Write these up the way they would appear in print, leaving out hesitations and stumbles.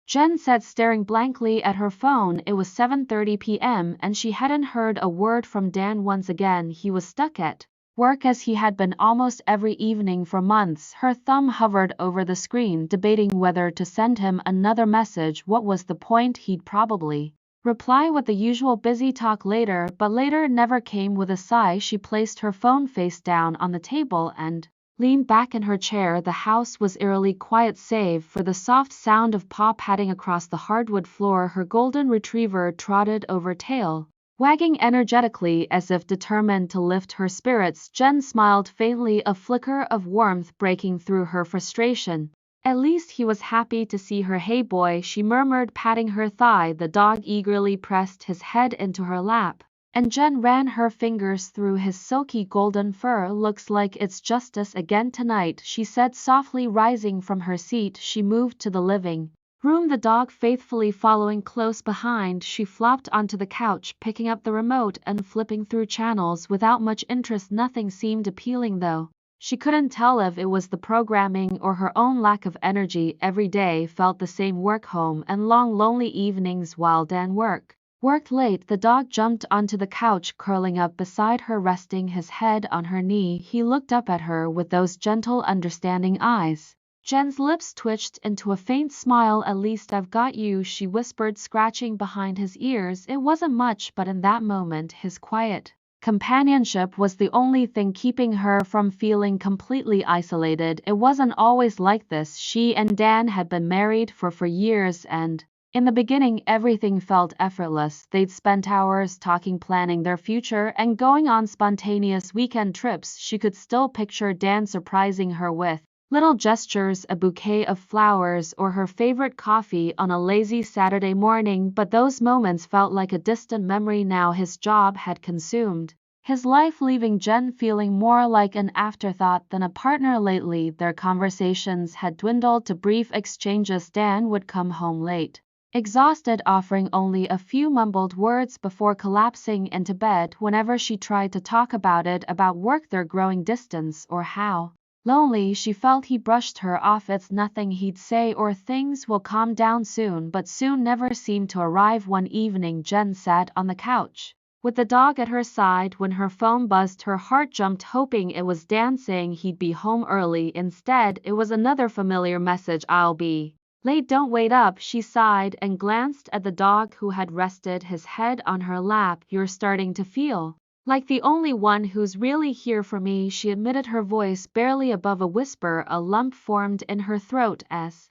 Jen said, staring blankly at her phone. It was 7:30 p.m. and she hadn't heard a word from Dan. Once again he was stuck at work, as he had been almost every evening for months. Her thumb hovered over the screen, debating whether to send him another message. What was the point? He'd probably reply with the usual busy talk later, but later never came. With a sigh, she placed her phone face down on the table and leaned back in her chair. The house was eerily quiet save for the soft sound of paw padding across the hardwood floor. Her golden retriever trotted over, tail wagging energetically as if determined to lift her spirits. Jen smiled faintly, a flicker of warmth breaking through her frustration. At least he was happy to see her. "Hey boy," she murmured, patting her thigh. The dog eagerly pressed his head into her lap, and Jen ran her fingers through his silky golden fur. "Looks like it's just us again tonight," she said softly. Rising from her seat, she moved to the living room, the dog faithfully following close behind. She flopped onto the couch, picking up the remote and flipping through channels without much interest. Nothing seemed appealing, though. She couldn't tell if it was the programming or her own lack of energy. Every day felt the same: work, home, and long lonely evenings. While Dan worked late, the dog jumped onto the couch, curling up beside her, resting his head on her knee. He looked up at her with those gentle, understanding eyes. Jen's lips twitched into a faint smile. "At least I've got you," she whispered, scratching behind his ears. It wasn't much, but in that moment his quiet companionship was the only thing keeping her from feeling completely isolated. It wasn't always like this. She and Dan had been married for years, and in the beginning everything felt effortless. They'd spent hours talking, planning their future, and going on spontaneous weekend trips. She could still picture Dan surprising her with little gestures, a bouquet of flowers, or her favorite coffee on a lazy Saturday morning, but those moments felt like a distant memory now. His job had consumed his life, leaving Jen feeling more like an afterthought than a partner. Lately, their conversations had dwindled to brief exchanges. Dan would come home late, exhausted, offering only a few mumbled words before collapsing into bed. Whenever she tried to talk about work, their growing distance, or how lonely she felt, he brushed her off. "It's nothing," he'd say, or "things will calm down soon," but soon never seemed to arrive. One evening, Jen sat on the couch with the dog at her side when her phone buzzed. Her heart jumped, hoping it was Dan saying he'd be home early. Instead, it was another familiar message: "I'll be late, don't wait up." She sighed and glanced at the dog, who had rested his head on her lap. "You're starting to feel like the only one who's really here for me," she admitted, her voice barely above a whisper. A lump formed in her throat as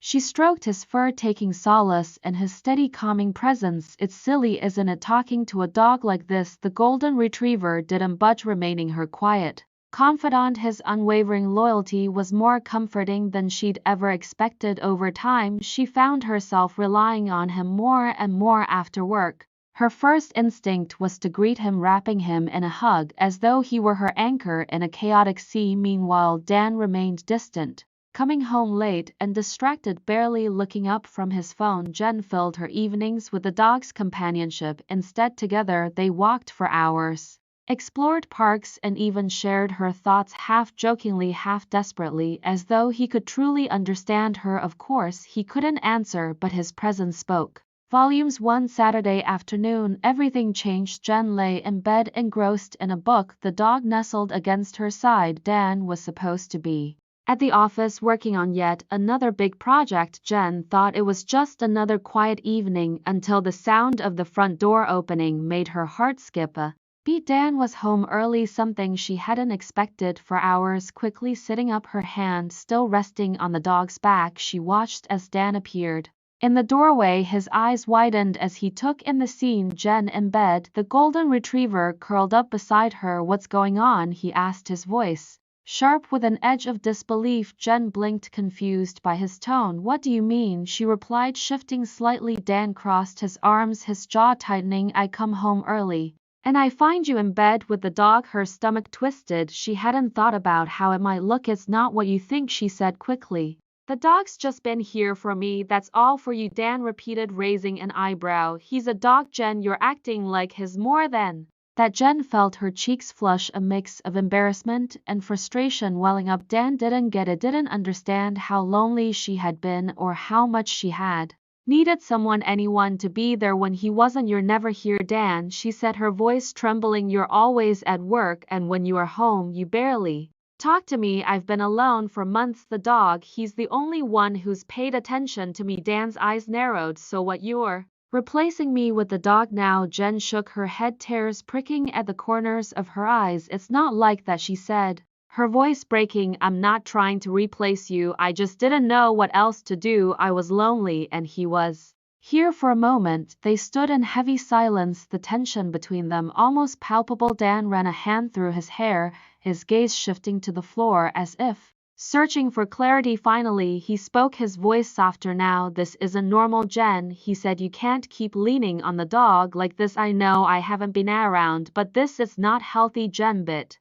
she stroked his fur, taking solace in his steady, calming presence. "It's silly, isn't it, talking to a dog like this?" The golden retriever didn't budge, remaining her quiet confidant. His unwavering loyalty was more comforting than she'd ever expected. Over time, she found herself relying on him more and more. After work, her first instinct was to greet him, wrapping him in a hug, as though he were her anchor in a chaotic sea. Meanwhile, Dan remained distant, coming home late and distracted, barely looking up from his phone. Jen filled her evenings with the dog's companionship. Instead, together they walked for hours, explored parks, and even shared her thoughts, half jokingly, half desperately, as though he could truly understand her. Of course, he couldn't answer, but his presence spoke volumes. One Saturday afternoon, everything changed. Jen lay in bed, engrossed in a book, the dog nestled against her side. Dan was supposed to be at the office working on yet another big project. Jen thought it was just another quiet evening until the sound of the front door opening made her heart skip a beat. Dan was home early, something she hadn't expected for hours. Quickly sitting up, her hand still resting on the dog's back, she watched as Dan appeared in the doorway. His eyes widened as he took in the scene: Jen in bed, the golden retriever curled up beside her. "What's going on?" he asked, his voice sharp with an edge of disbelief. Jen blinked, confused by his tone. "What do you mean?" she replied, shifting slightly. Dan crossed his arms, his jaw tightening. "I come home early and I find you in bed with the dog." Her stomach twisted. She hadn't thought about how it might look. "It's not what you think," she said quickly. "The dog's just been here for me, that's all." "For you?" Dan repeated, raising an eyebrow. "He's a dog, Jen. You're acting like he's more than that Jen felt her cheeks flush, a mix of embarrassment and frustration welling up. Dan didn't get it, didn't understand how lonely she had been or how much she had needed someone, anyone to be there when he wasn't. "You're never here, Dan," she said, her voice trembling. "You're always at work, and when you are home, you barely talk to me. I've been alone for months. The dog, he's the only one who's paid attention to me." Dan's eyes narrowed. "So what, you're replacing me with the dog now?" Jen shook her head, tears pricking at the corners of her eyes. "It's not like that," she said, her voice breaking. "I'm not trying to replace you. I just didn't know what else to do. I was lonely and he was." Here for a moment, they stood in heavy silence, the tension between them almost palpable. Dan ran a hand through his hair, his gaze shifting to the floor as if searching for clarity. Finally, he spoke, his voice softer now. "This isn't normal, Jen," he said. "You can't keep leaning on the dog like this. I know I haven't been around, but this is not healthy." Jen bit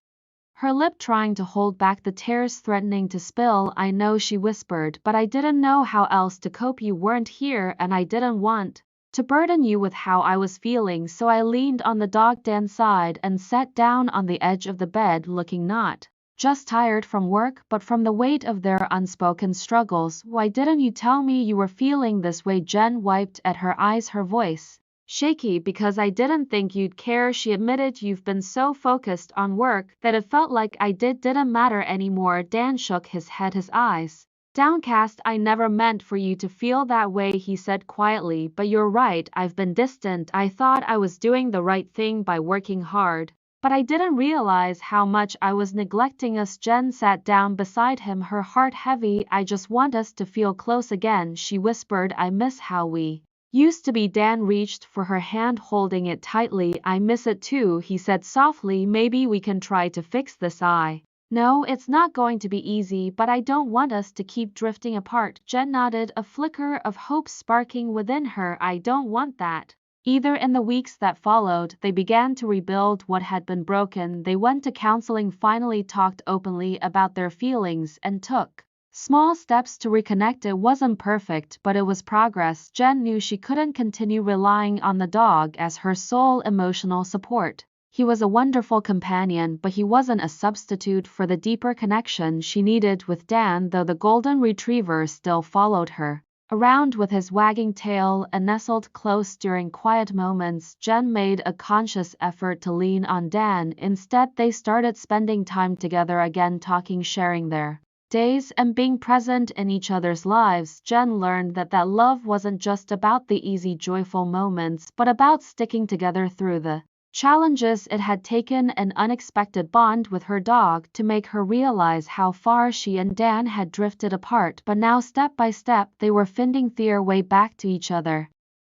her lip, trying to hold back the tears threatening to spill. "I know," she whispered, "but I didn't know how else to cope. You weren't here, and I didn't want to burden you with how I was feeling, so I leaned on the dog." Dan sighed and sat down on the edge of the bed, looking not just tired from work, but from the weight of their unspoken struggles. "Why didn't you tell me you were feeling this way?" Jen wiped at her eyes, her voice shaky. "Because I didn't think you'd care," she admitted. "You've been so focused on work that it felt like I didn't matter anymore." Dan shook his head, his eyes downcast. "I never meant for you to feel that way," he said quietly, "but you're right, I've been distant. I thought I was doing the right thing by working hard, but I didn't realize how much I was neglecting us." Jen sat down beside him, her heart heavy. "I just want us to feel close again," she whispered. "I miss how we used to be." Dan reached for her hand, holding it tightly. "I miss it too," he said softly. "Maybe we can try to fix this. I know it's not going to be easy, but I don't want us to keep drifting apart." Jen nodded, a flicker of hope sparking within her. "I don't want that either." In the weeks that followed, they began to rebuild what had been broken. They went to counseling, finally talked openly about their feelings, and took small steps to reconnect. It wasn't perfect, but it was progress. Jen knew she couldn't continue relying on the dog as her sole emotional support. He was a wonderful companion, but he wasn't a substitute for the deeper connection she needed with Dan. Though the golden retriever still followed her around with his wagging tail and nestled close during quiet moments, Jen made a conscious effort to lean on Dan. Instead, they started spending time together again, talking, sharing their days, and being present in each other's lives. Jen learned that love wasn't just about the easy, joyful moments, but about sticking together through the challenges. It had taken an unexpected bond with her dog to make her realize how far she and Dan had drifted apart, but now, step by step, they were finding their way back to each other.